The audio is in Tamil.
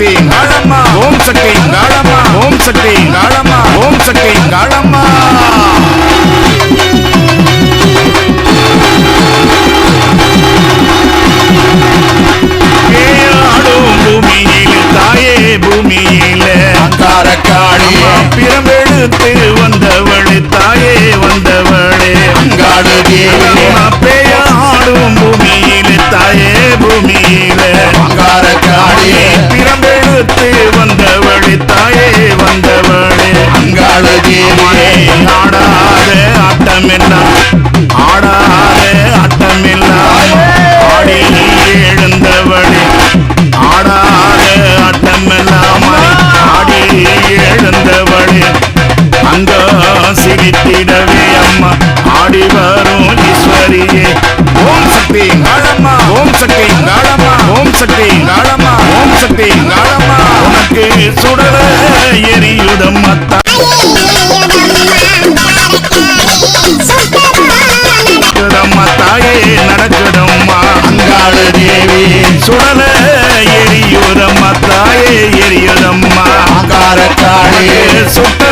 சக்தி காளம்மா ஓம் சக்தி காளம்மா ஓம் சக்தி காளம்மா ஓம் சக்தி காளம்மா தாயே பூமியில அங்காரக்காளி பிரம்பெடுத்து வந்தவளே தாயே வந்தவளே அங்காடு பேயாடும் பூமியில தாயே பூமியில அங்காரக்காளி பிரம்பெடுத்து வந்தவளே தாயே வந்தவளே அங்காடு ஆடாத ஆட்டமெல்லாம் ஆடாத ஆட்டமெல்லாம் ஆடி எழுந்தவளே ஆடாத ஆட்டமெல்லாம் ஆடி எழுந்தவளே அங்க சிரித்திடவே அம்மா ஆடி வரும் ஈஸ்வரியே ஓம் சக்தி காளம்மா ஓம் சக்தி காளம்மா ஓம் சக்தி காளம்மா ஓம் சக்தி காளம்மா உனக்கு சுடல எரியுதம்மா தாயே நடக்குதம்மா அங்காளு தேவி சுடல எரியுதம்மா தாயே எரியுதம்மா அங்காரக்காளி சுட்ட